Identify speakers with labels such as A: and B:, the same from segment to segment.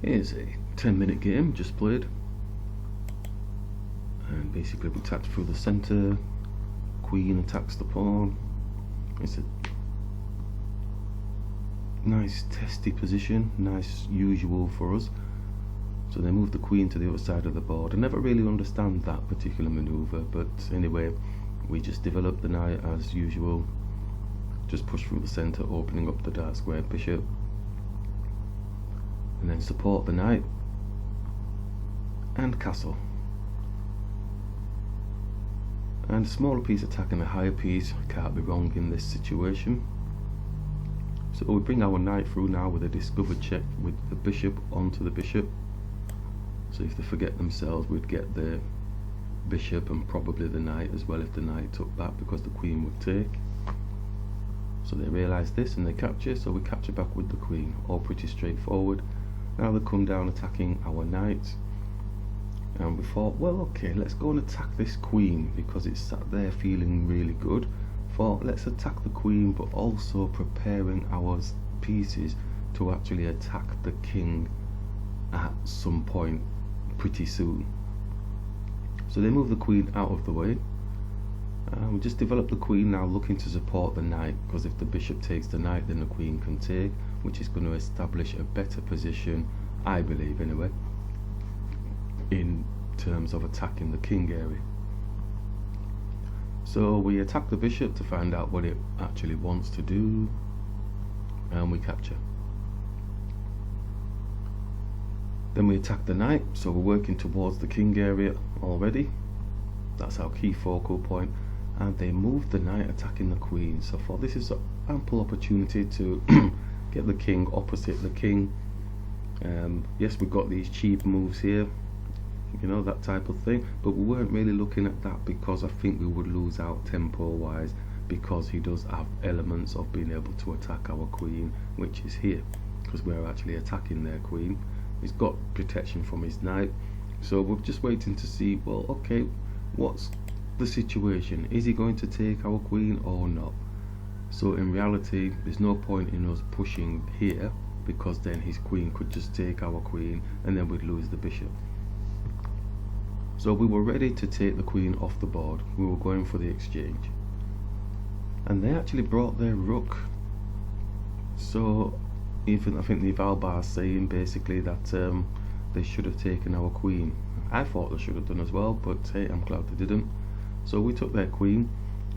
A: Here's a 10-minute game just played, and basically we attacked through the centre. Queen attacks the pawn. It's a nice testy position, nice usual for us. So they move the queen to the other side of the board. I never really understand that particular manoeuvre, but anyway, we just develop the knight as usual. Just push through the centre, opening up the dark square bishop, and then support the knight and castle. And a smaller piece attacking a higher piece can't be wrong in this situation. So we bring our knight through now with a discovered check with the bishop onto the bishop. So if they forget themselves, we'd get the bishop and probably the knight as well if the knight took that, because the queen would take. So they realise this and they capture, so we capture back with the queen. All pretty straightforward. Now they come down attacking our knight, and we thought, well, okay, let's go and attack this queen because it's sat there feeling really good. Thought, let's attack the queen, but also preparing our pieces to actually attack the king at some point pretty soon. So they move the queen out of the way. We just develop the queen now, looking to support the knight, because if the bishop takes the knight, then the queen can take, which is going to establish a better position, I believe anyway, in terms of attacking the king area. So we attack the bishop to find out what it actually wants to do, and we capture. Then we attack the knight, so we're working towards the king area already. That's our key focal point. And they move the knight attacking the queen. So for this is an ample opportunity to get the king opposite the king. Yes, we've got these cheap moves here, you know, that type of thing, but we weren't really looking at that because I think we would lose out tempo wise, because he does have elements of being able to attack our queen, which is here, because we're actually attacking their queen. He's got protection from his knight, so we're just waiting to see, well, okay, what's the situation? Is he going to take our queen or not? So in reality, there's no point in us pushing here, because then his queen could just take our queen and then we'd lose the bishop. So we were ready to take the queen off the board. We were going for the exchange, and they actually brought their rook. So even I think the Valbar is saying basically that they should have taken our queen. I thought they should have done as well, but hey, I'm glad they didn't. So we took their queen,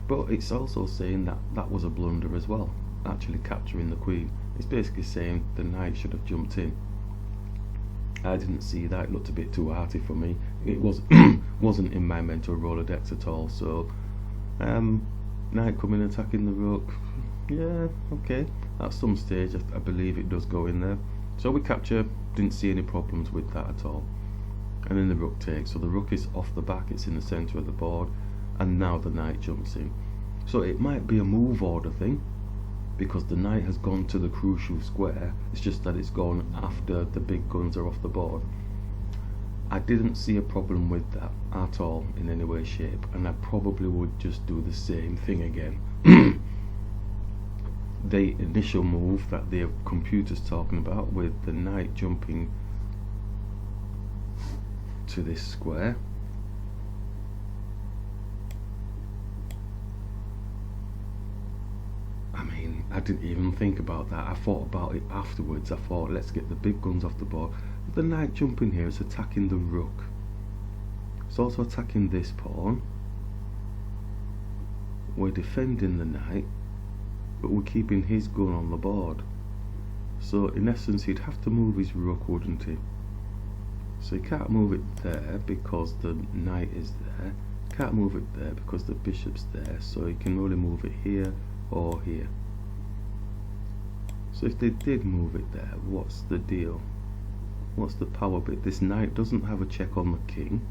A: but it's also saying that that was a blunder as well, actually capturing the queen. It's basically saying the knight should have jumped in. I didn't see that. It looked a bit too arty for me. It was wasn't in my mental Rolodex at all. So knight coming attacking the rook, yeah, okay, at some stage I believe it does go in there. So we capture, didn't see any problems with that at all. And then the rook takes, so the rook is off the back, it's in the centre of the board, and now the knight jumps in. So it might be a move order thing, because the knight has gone to the crucial square. It's just that it's gone after the big guns are off the board. I didn't see a problem with that at all in any way, shape, and I probably would just do the same thing again. The initial move that the computer's talking about, with the knight jumping to this square, I mean, I didn't even think about that. I thought about it afterwards. I thought, let's get the big guns off the board. The knight jumping here is attacking the rook. It's also attacking this pawn. We're defending the knight, but we're keeping his gun on the board. So in essence, he'd have to move his rook, wouldn't he? So he can't move it there because the knight is there. Can't move it there because the bishop's there. So he can only move it here or here. So if they did move it there, what's the deal? What's the power bit? This knight doesn't have a check on the king,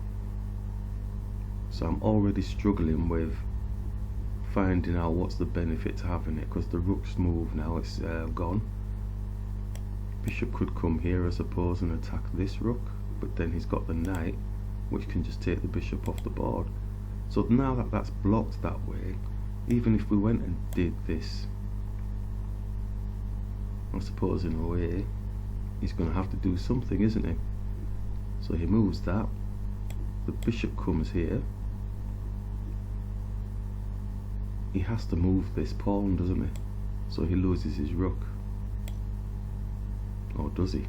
A: so I'm already struggling with finding out what's the benefit to having it, because the rook's moved now, it's gone. Bishop could come here I suppose and attack this rook, but then he's got the knight, which can just take the bishop off the board. So now that that's blocked that way, even if we went and did this, I suppose in a way, he's going to have to do something, isn't he? So he moves that. The bishop comes here. He has to move this pawn, doesn't he? So he loses his rook. Or does he?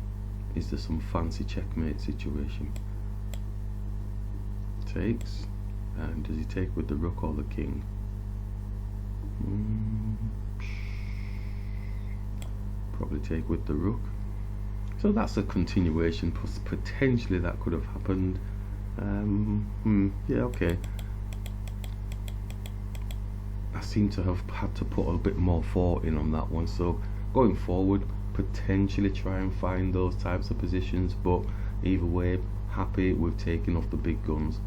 A: Is there some fancy checkmate situation? Takes. And does he take with the rook or the king? Probably take with the rook. So that's a continuation. Potentially that could have happened. Yeah, okay. I seem to have had to put a bit more thought in on that one. So going forward, potentially try and find those types of positions. But either way, happy with taking off the big guns.